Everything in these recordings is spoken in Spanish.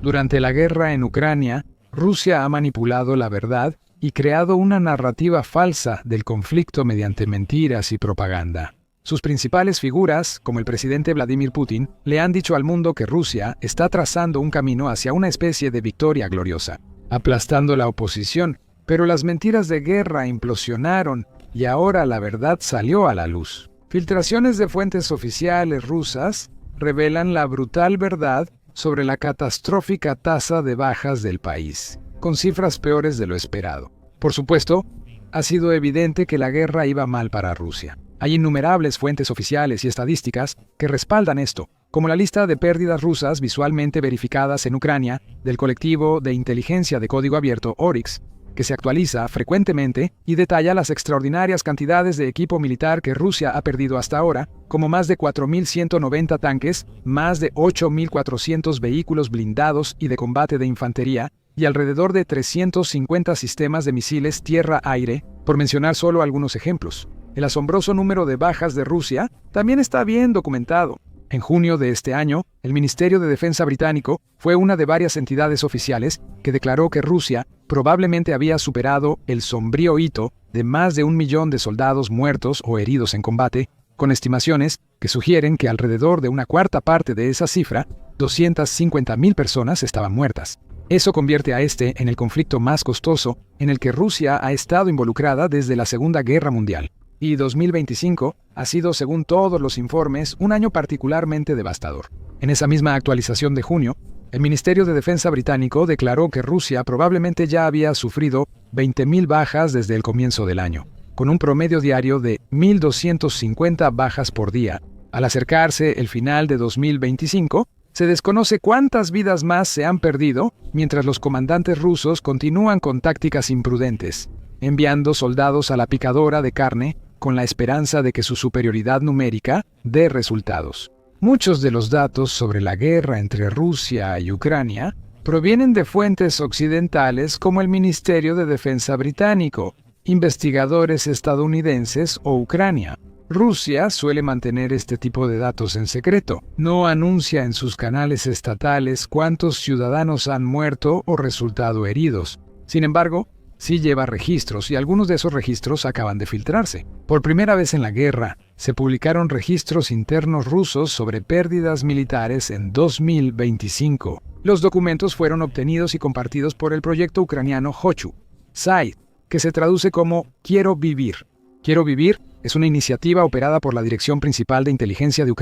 Durante la guerra en Ucrania, Rusia ha manipulado la verdad y creado una narrativa falsa del conflicto mediante mentiras y propaganda. Sus principales figuras, como el presidente Vladimir Putin, le han dicho al mundo que Rusia está trazando un camino hacia una especie de victoria gloriosa, aplastando la oposición, pero las mentiras de guerra implosionaron y ahora la verdad salió a la luz. Filtraciones de fuentes oficiales rusas revelan la brutal verdad sobre la catastrófica tasa de bajas del país, con cifras peores de lo esperado. Por supuesto, ha sido evidente que la guerra iba mal para Rusia. Hay innumerables fuentes oficiales y estadísticas que respaldan esto, como la lista de pérdidas rusas visualmente verificadas en Ucrania del colectivo de inteligencia de código abierto Oryx, que se actualiza frecuentemente y detalla las extraordinarias cantidades de equipo militar que Rusia ha perdido hasta ahora, como más de 4.190 tanques, más de 8.400 vehículos blindados y de combate de infantería, y alrededor de 350 sistemas de misiles tierra-aire, por mencionar solo algunos ejemplos. El asombroso número de bajas de Rusia también está bien documentado. En junio de este año, el Ministerio de Defensa británico fue una de varias entidades oficiales que declaró que Rusia probablemente había superado el sombrío hito de más de 1 millón de soldados muertos o heridos en combate, con estimaciones que sugieren que alrededor de una cuarta parte de esa cifra, 250.000 personas estaban muertas. Eso convierte a este en el conflicto más costoso en el que Rusia ha estado involucrada desde la Segunda Guerra Mundial. Y 2025 ha sido, según todos los informes, un año particularmente devastador. En esa misma actualización de junio, el Ministerio de Defensa británico declaró que Rusia probablemente ya había sufrido 20.000 bajas desde el comienzo del año, con un promedio diario de 1.250 bajas por día. Al acercarse el final de 2025, se desconoce cuántas vidas más se han perdido mientras los comandantes rusos continúan con tácticas imprudentes, enviando soldados a la picadora de carne con la esperanza de que su superioridad numérica dé resultados. Muchos de los datos sobre la guerra entre Rusia y Ucrania provienen de fuentes occidentales como el Ministerio de Defensa británico, investigadores estadounidenses o Ucrania. Rusia suele mantener este tipo de datos en secreto. No anuncia en sus canales estatales cuántos ciudadanos han muerto o resultado heridos. Sin embargo, sí lleva registros y algunos de esos registros acaban de filtrarse. Por primera vez en la guerra, se publicaron registros internos rusos sobre pérdidas militares en 2025. Los documentos fueron obtenidos y compartidos por el proyecto ucraniano Hochu Site, que se traduce como Quiero Vivir. Quiero Vivir es una iniciativa operada por la Dirección Principal de Inteligencia de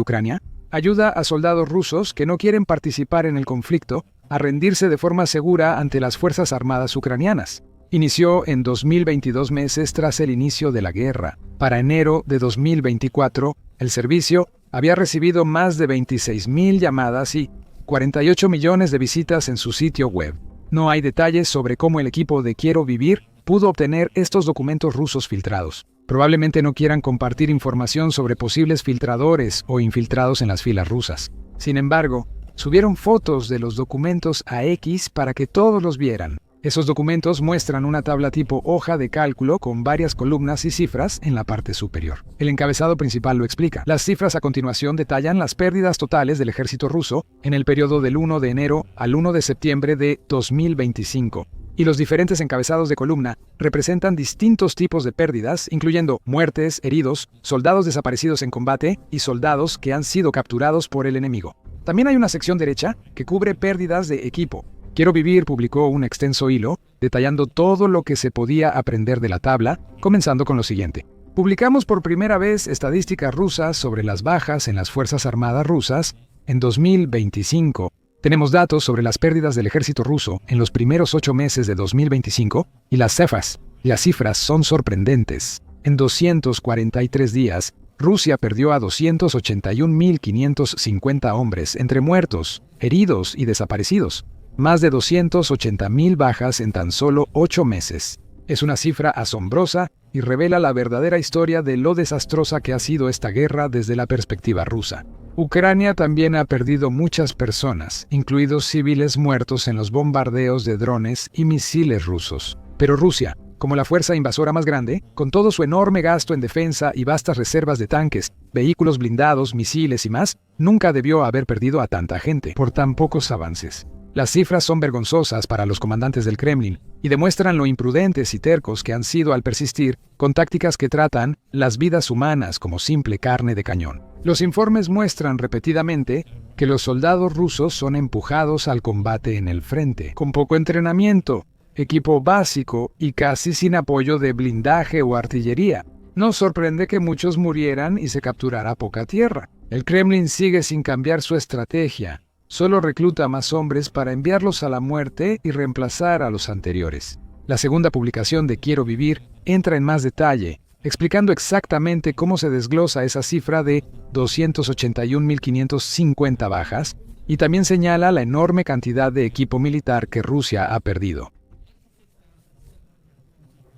Ucrania. Ayuda a soldados rusos que no quieren participar en el conflicto a rendirse de forma segura ante las Fuerzas Armadas ucranianas. Inició en 2022 meses tras el inicio de la guerra. Para enero de 2024, el servicio había recibido más de 26.000 llamadas y 48 millones de visitas en su sitio web. No hay detalles sobre cómo el equipo de Quiero Vivir pudo obtener estos documentos rusos filtrados. Probablemente no quieran compartir información sobre posibles filtradores o infiltrados en las filas rusas. Sin embargo, subieron fotos de los documentos a X para que todos los vieran. Esos documentos muestran una tabla tipo hoja de cálculo con varias columnas y cifras en la parte superior. El encabezado principal lo explica. Las cifras a continuación detallan las pérdidas totales del ejército ruso en el periodo del 1 de enero al 1 de septiembre de 2025. Y los diferentes encabezados de columna representan distintos tipos de pérdidas, incluyendo muertes, heridos, soldados desaparecidos en combate y soldados que han sido capturados por el enemigo. También hay una sección derecha que cubre pérdidas de equipo. Quiero Vivir publicó un extenso hilo detallando todo lo que se podía aprender de la tabla, comenzando con lo siguiente. Publicamos por primera vez estadísticas rusas sobre las bajas en las Fuerzas Armadas rusas en 2025. Tenemos datos sobre las pérdidas del ejército ruso en los primeros 8 meses de 2025 y las cifras son sorprendentes. En 243 días, Rusia perdió a 281.550 hombres entre muertos, heridos y desaparecidos. Más de 280.000 bajas en tan solo 8 meses. Es una cifra asombrosa y revela la verdadera historia de lo desastrosa que ha sido esta guerra desde la perspectiva rusa. Ucrania también ha perdido muchas personas, incluidos civiles muertos en los bombardeos de drones y misiles rusos. Pero Rusia, como la fuerza invasora más grande, con todo su enorme gasto en defensa y vastas reservas de tanques, vehículos blindados, misiles y más, nunca debió haber perdido a tanta gente por tan pocos avances. Las cifras son vergonzosas para los comandantes del Kremlin y demuestran lo imprudentes y tercos que han sido al persistir con tácticas que tratan las vidas humanas como simple carne de cañón. Los informes muestran repetidamente que los soldados rusos son empujados al combate en el frente, con poco entrenamiento, equipo básico y casi sin apoyo de blindaje o artillería. No sorprende que muchos murieran y se capturara poca tierra. El Kremlin sigue sin cambiar su estrategia. Solo recluta más hombres para enviarlos a la muerte y reemplazar a los anteriores. La segunda publicación de Quiero Vivir entra en más detalle, explicando exactamente cómo se desglosa esa cifra de 281.550 bajas, y también señala la enorme cantidad de equipo militar que Rusia ha perdido.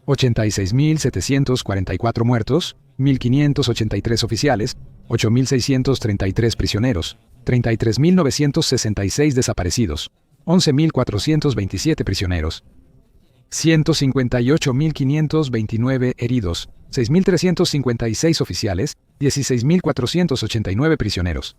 86.744 muertos, 1.583 oficiales, 8.633 prisioneros, 33.966 desaparecidos, 11.427 prisioneros, 158.529 heridos, 6.356 oficiales, 16.489 prisioneros,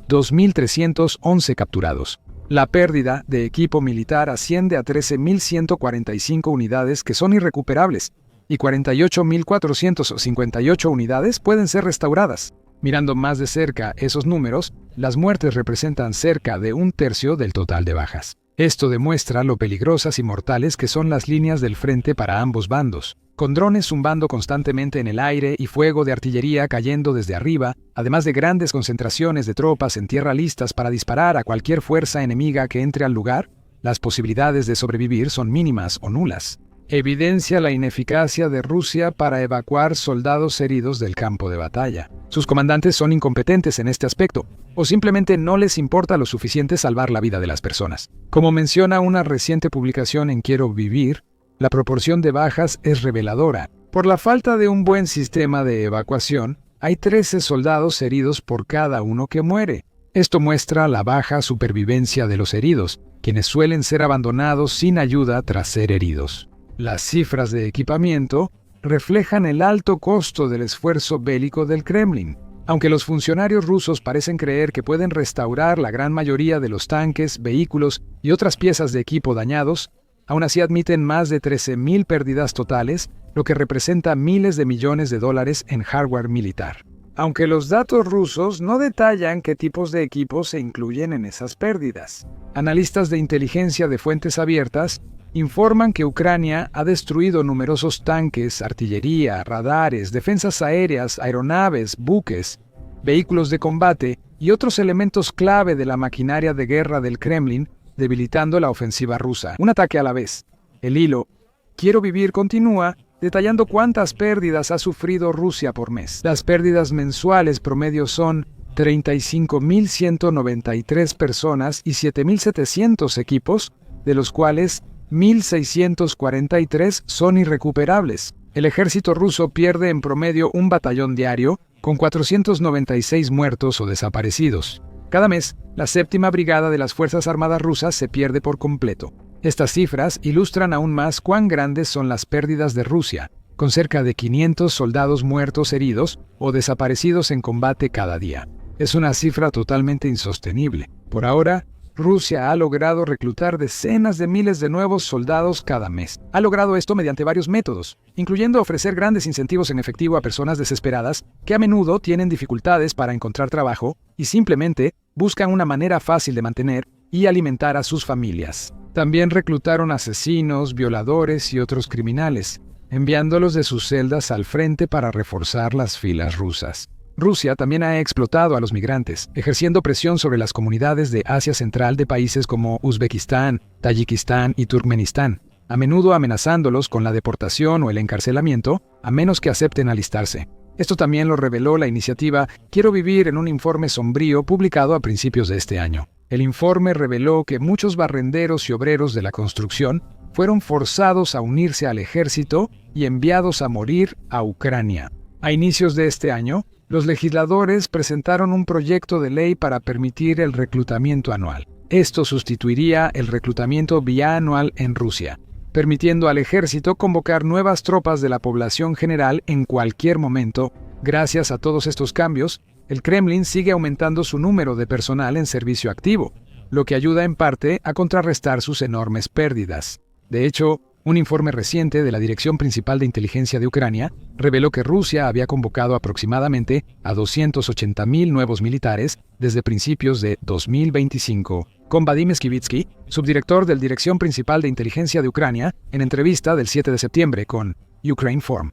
2.311 capturados. La pérdida de equipo militar asciende a 13.145 unidades que son irrecuperables y 48.458 unidades pueden ser restauradas. Mirando más de cerca esos números, las muertes representan cerca de 1/3 del total de bajas. Esto demuestra lo peligrosas y mortales que son las líneas del frente para ambos bandos, con drones zumbando constantemente en el aire y fuego de artillería cayendo desde arriba, además de grandes concentraciones de tropas en tierra listas para disparar a cualquier fuerza enemiga que entre al lugar. Las posibilidades de sobrevivir son mínimas o nulas. Evidencia la ineficacia de Rusia para evacuar soldados heridos del campo de batalla. Sus comandantes son incompetentes en este aspecto, o simplemente no les importa lo suficiente salvar la vida de las personas. Como menciona una reciente publicación en Quiero Vivir, la proporción de bajas es reveladora. Por la falta de un buen sistema de evacuación, hay 13 soldados heridos por cada uno que muere. Esto muestra la baja supervivencia de los heridos, quienes suelen ser abandonados sin ayuda tras ser heridos. Las cifras de equipamiento reflejan el alto costo del esfuerzo bélico del Kremlin. Aunque los funcionarios rusos parecen creer que pueden restaurar la gran mayoría de los tanques, vehículos y otras piezas de equipo dañados, aún así admiten más de 13.000 pérdidas totales, lo que representa miles de millones de dólares en hardware militar. Aunque los datos rusos no detallan qué tipos de equipos se incluyen en esas pérdidas. Analistas de inteligencia de fuentes abiertas informan que Ucrania ha destruido numerosos tanques, artillería, radares, defensas aéreas, aeronaves, buques, vehículos de combate y otros elementos clave de la maquinaria de guerra del Kremlin, debilitando la ofensiva rusa. Un ataque a la vez. El hilo Quiero Vivir continúa detallando cuántas pérdidas ha sufrido Rusia por mes. Las pérdidas mensuales promedio son 35.193 personas y 7.700 equipos, de los cuales 1.643 son irrecuperables. El ejército ruso pierde en promedio un batallón diario, con 496 muertos o desaparecidos. Cada mes, la 7ª Brigada de las Fuerzas Armadas rusas se pierde por completo. Estas cifras ilustran aún más cuán grandes son las pérdidas de Rusia, con cerca de 500 soldados muertos, heridos o desaparecidos en combate cada día. Es una cifra totalmente insostenible. Por ahora, Rusia ha logrado reclutar decenas de miles de nuevos soldados cada mes. Ha logrado esto mediante varios métodos, incluyendo ofrecer grandes incentivos en efectivo a personas desesperadas que a menudo tienen dificultades para encontrar trabajo y simplemente buscan una manera fácil de mantener y alimentar a sus familias. También reclutaron asesinos, violadores y otros criminales, enviándolos de sus celdas al frente para reforzar las filas rusas. Rusia también ha explotado a los migrantes, ejerciendo presión sobre las comunidades de Asia Central de países como Uzbekistán, Tayikistán y Turkmenistán, a menudo amenazándolos con la deportación o el encarcelamiento, a menos que acepten alistarse. Esto también lo reveló la iniciativa Quiero Vivir en un informe sombrío publicado a principios de este año. El informe reveló que muchos barrenderos y obreros de la construcción fueron forzados a unirse al ejército y enviados a morir a Ucrania. A inicios de este año, los legisladores presentaron un proyecto de ley para permitir el reclutamiento anual. Esto sustituiría el reclutamiento bianual en Rusia. permitiendo al ejército convocar nuevas tropas de la población general en cualquier momento. Gracias a todos estos cambios, el Kremlin sigue aumentando su número de personal en servicio activo, lo que ayuda en parte a contrarrestar sus enormes pérdidas. De hecho, un informe reciente de la Dirección Principal de Inteligencia de Ucrania reveló que Rusia había convocado aproximadamente a 280.000 nuevos militares desde principios de 2025. Con Vadim Skivitsky, subdirector de la Dirección Principal de Inteligencia de Ucrania, en entrevista del 7 de septiembre con Ukraine-Inform.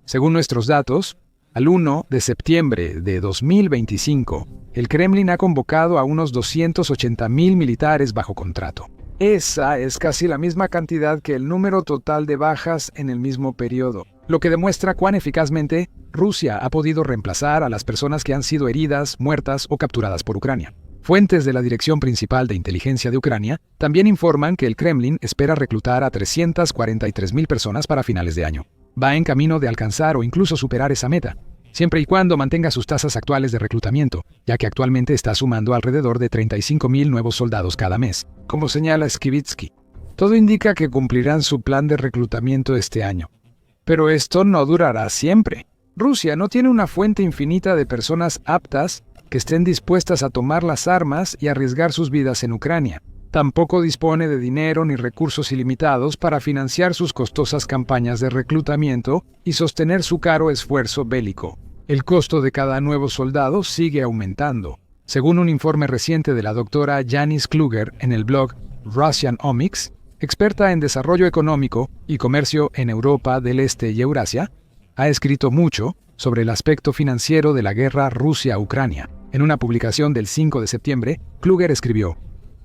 Según nuestros datos, al 1 de septiembre de 2025, el Kremlin ha convocado a unos 280.000 militares bajo contrato. Esa es casi la misma cantidad que el número total de bajas en el mismo periodo, lo que demuestra cuán eficazmente Rusia ha podido reemplazar a las personas que han sido heridas, muertas o capturadas por Ucrania. Fuentes de la Dirección Principal de Inteligencia de Ucrania también informan que el Kremlin espera reclutar a 343.000 personas para finales de año. Va en camino de alcanzar o incluso superar esa meta, siempre y cuando mantenga sus tasas actuales de reclutamiento, ya que actualmente está sumando alrededor de 35.000 nuevos soldados cada mes, como señala Skivitsky. Todo indica que cumplirán su plan de reclutamiento este año. Pero esto no durará siempre. Rusia no tiene una fuente infinita de personas aptas que estén dispuestas a tomar las armas y arriesgar sus vidas en Ucrania. Tampoco dispone de dinero ni recursos ilimitados para financiar sus costosas campañas de reclutamiento y sostener su caro esfuerzo bélico. El costo de cada nuevo soldado sigue aumentando. Según un informe reciente de la doctora Janice Kluger en el blog Russian Omics, experta en desarrollo económico y comercio en Europa del Este y Eurasia, ha escrito mucho sobre el aspecto financiero de la guerra Rusia-Ucrania. En una publicación del 5 de septiembre, Kluger escribió: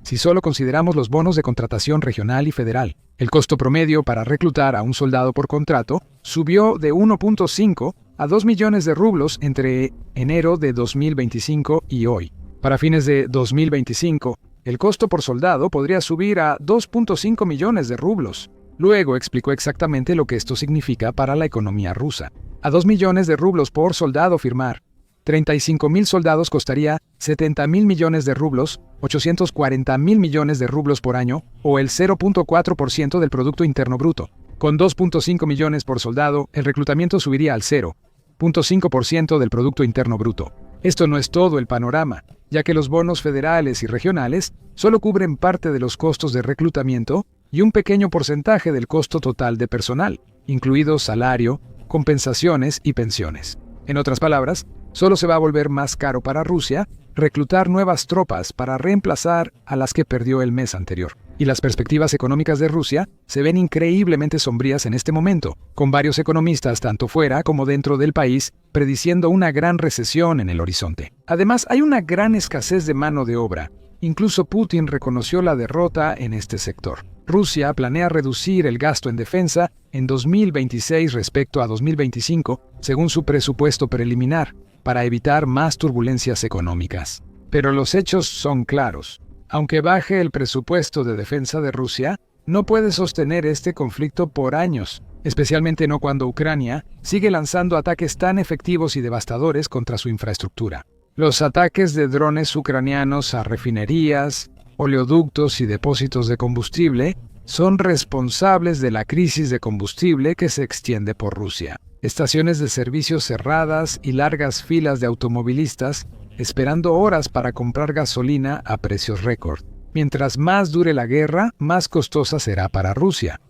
si solo consideramos los bonos de contratación regional y federal, el costo promedio para reclutar a un soldado por contrato subió de 1.5 a 2 millones de rublos entre enero de 2025 y hoy. Para fines de 2025, el costo por soldado podría subir a 2.5 millones de rublos. Luego explicó exactamente lo que esto significa para la economía rusa. A 2 millones de rublos por soldado firmar 35.000 soldados costaría 70.000 millones de rublos, 840.000 millones de rublos por año, o el 0.4% del Producto Interno Bruto. Con 2.5 millones por soldado, el reclutamiento subiría al 0.5% del Producto Interno Bruto. Esto no es todo el panorama, ya que los bonos federales y regionales solo cubren parte de los costos de reclutamiento y un pequeño porcentaje del costo total de personal, incluido salario, compensaciones y pensiones. En otras palabras, solo se va a volver más caro para Rusia reclutar nuevas tropas para reemplazar a las que perdió el mes anterior. Y las perspectivas económicas de Rusia se ven increíblemente sombrías en este momento, con varios economistas tanto fuera como dentro del país prediciendo una gran recesión en el horizonte. Además, hay una gran escasez de mano de obra. Incluso Putin reconoció la derrota en este sector. Rusia planea reducir el gasto en defensa en 2026 respecto a 2025, según su presupuesto preliminar, para evitar más turbulencias económicas. Pero los hechos son claros. Aunque baje el presupuesto de defensa de Rusia, no puede sostener este conflicto por años, especialmente no cuando Ucrania sigue lanzando ataques tan efectivos y devastadores contra su infraestructura. Los ataques de drones ucranianos a refinerías, oleoductos y depósitos de combustible son responsables de la crisis de combustible que se extiende por Rusia. Estaciones de servicio cerradas y largas filas de automovilistas esperando horas para comprar gasolina a precios récord. Mientras más dure la guerra, más costosa será para Rusia.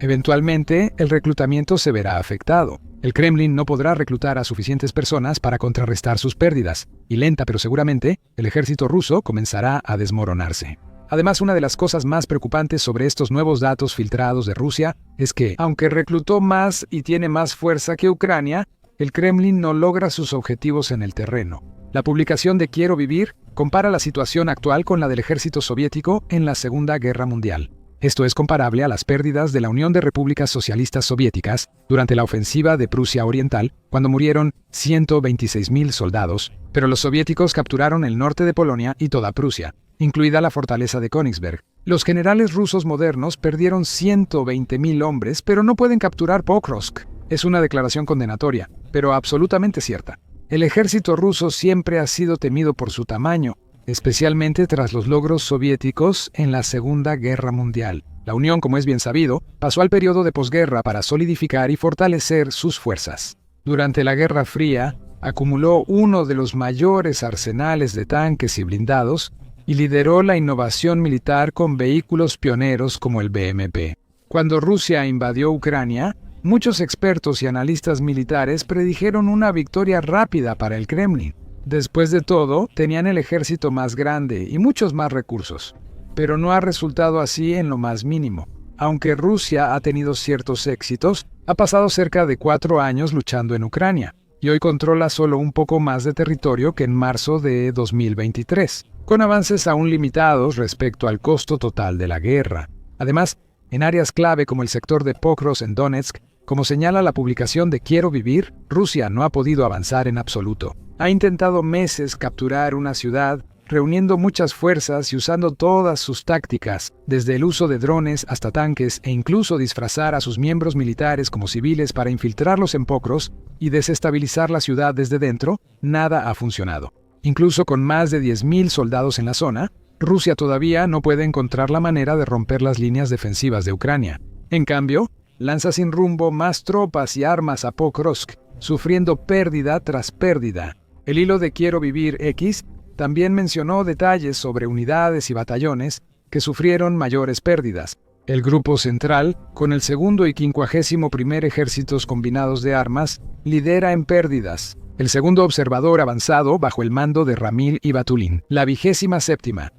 Eventualmente, el reclutamiento se verá afectado. El Kremlin no podrá reclutar a suficientes personas para contrarrestar sus pérdidas, y lenta pero seguramente, el ejército ruso comenzará a desmoronarse. Además, una de las cosas más preocupantes sobre estos nuevos datos filtrados de Rusia es que, aunque reclutó más y tiene más fuerza que Ucrania, el Kremlin no logra sus objetivos en el terreno. La publicación de Quiero Vivir compara la situación actual con la del ejército soviético en la Segunda Guerra Mundial. Esto es comparable a las pérdidas de la Unión de Repúblicas Socialistas Soviéticas durante la ofensiva de Prusia Oriental, cuando murieron 126.000 soldados, pero los soviéticos capturaron el norte de Polonia y toda Prusia, incluida la fortaleza de Königsberg. Los generales rusos modernos perdieron 120.000 hombres, pero no pueden capturar Pokrovsk. Es una declaración condenatoria, pero absolutamente cierta. El ejército ruso siempre ha sido temido por su tamaño, especialmente tras los logros soviéticos en la Segunda Guerra Mundial. La Unión, como es bien sabido, pasó al periodo de posguerra para solidificar y fortalecer sus fuerzas. Durante la Guerra Fría, acumuló uno de los mayores arsenales de tanques y blindados y lideró la innovación militar con vehículos pioneros como el BMP. Cuando Rusia invadió Ucrania, muchos expertos y analistas militares predijeron una victoria rápida para el Kremlin. Después de todo, tenían el ejército más grande y muchos más recursos. Pero no ha resultado así en lo más mínimo. Aunque Rusia ha tenido ciertos éxitos, ha pasado cerca de 4 años luchando en Ucrania, y hoy controla solo un poco más de territorio que en marzo de 2023, con avances aún limitados respecto al costo total de la guerra. Además, en áreas clave como el sector de Pokrovsk en Donetsk, como señala la publicación de Quiero Vivir, Rusia no ha podido avanzar en absoluto. Ha intentado meses capturar una ciudad, reuniendo muchas fuerzas y usando todas sus tácticas, desde el uso de drones hasta tanques e incluso disfrazar a sus miembros militares como civiles para infiltrarlos en Pokrovsk y desestabilizar la ciudad desde dentro, nada ha funcionado. Incluso con más de 10.000 soldados en la zona, Rusia todavía no puede encontrar la manera de romper las líneas defensivas de Ucrania. En cambio, lanza sin rumbo más tropas y armas a Pokrovsk, sufriendo pérdida tras pérdida. El hilo de Quiero Vivir X también mencionó detalles sobre unidades y batallones que sufrieron mayores pérdidas. El Grupo Central, con el segundo y 51º Ejércitos Combinados de Armas, lidera en pérdidas. El segundo observador avanzado bajo el mando de Ramil y Batulín. La 27ª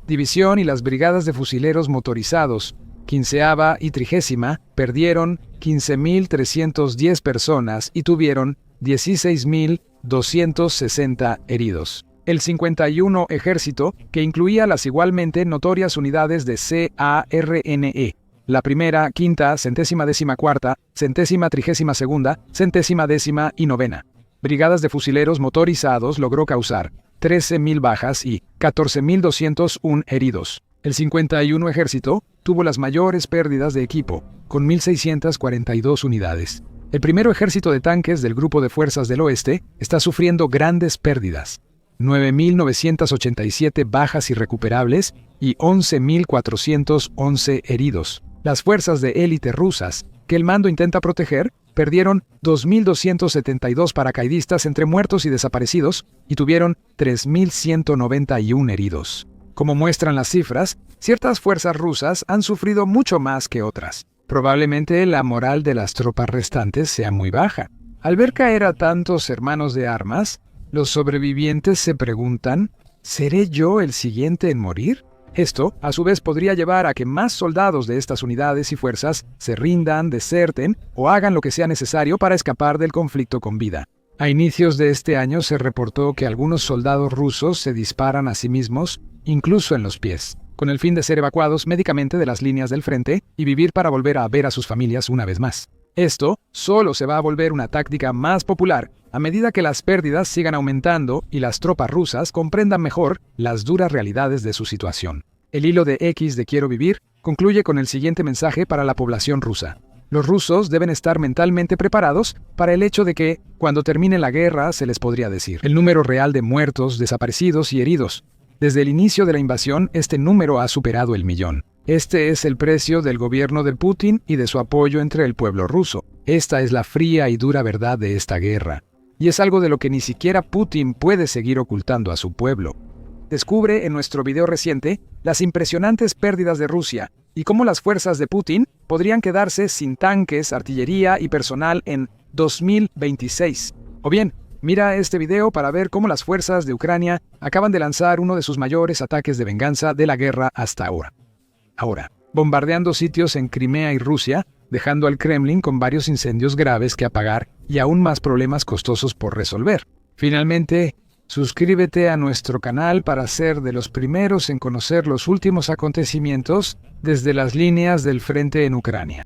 División y las brigadas de fusileros motorizados, 15ª y 30ª, perdieron 15.310 personas y tuvieron 16.260 heridos. El 51 Ejército, que incluía las igualmente notorias unidades de CARNE, la primera, quinta, 114ª, 132ª, 110ª y 9ª. Brigadas de fusileros motorizados logró causar 13.000 bajas y 14.201 heridos. El 51 Ejército tuvo las mayores pérdidas de equipo, con 1.642 unidades. El primero Ejército de Tanques del Grupo de Fuerzas del Oeste está sufriendo grandes pérdidas. 9.987 bajas irrecuperables y 11.411 heridos. Las fuerzas de élite rusas, que el mando intenta proteger, perdieron 2.272 paracaidistas entre muertos y desaparecidos y tuvieron 3.191 heridos. Como muestran las cifras, ciertas fuerzas rusas han sufrido mucho más que otras. Probablemente la moral de las tropas restantes sea muy baja. Al ver caer a tantos hermanos de armas, los sobrevivientes se preguntan, ¿seré yo el siguiente en morir? Esto, a su vez, podría llevar a que más soldados de estas unidades y fuerzas se rindan, deserten o hagan lo que sea necesario para escapar del conflicto con vida. A inicios de este año se reportó que algunos soldados rusos se disparan a sí mismos, incluso en los pies, con el fin de ser evacuados médicamente de las líneas del frente y vivir para volver a ver a sus familias una vez más. Esto solo se va a volver una táctica más popular a medida que las pérdidas sigan aumentando y las tropas rusas comprendan mejor las duras realidades de su situación. El hilo de X de Quiero Vivir concluye con el siguiente mensaje para la población rusa. Los rusos deben estar mentalmente preparados para el hecho de que, cuando termine la guerra, se les podría decir el número real de muertos, desaparecidos y heridos. Desde el inicio de la invasión, este número ha superado el 1.000.000. Este es el precio del gobierno de Putin y de su apoyo entre el pueblo ruso. Esta es la fría y dura verdad de esta guerra. Y es algo de lo que ni siquiera Putin puede seguir ocultando a su pueblo. Descubre en nuestro video reciente las impresionantes pérdidas de Rusia y cómo las fuerzas de Putin podrían quedarse sin tanques, artillería y personal en 2026. O bien, mira este video para ver cómo las fuerzas de Ucrania acaban de lanzar uno de sus mayores ataques de venganza de la guerra hasta ahora. Bombardeando sitios en Crimea y Rusia, dejando al Kremlin con varios incendios graves que apagar y aún más problemas costosos por resolver. Finalmente, suscríbete a nuestro canal para ser de los primeros en conocer los últimos acontecimientos desde las líneas del frente en Ucrania.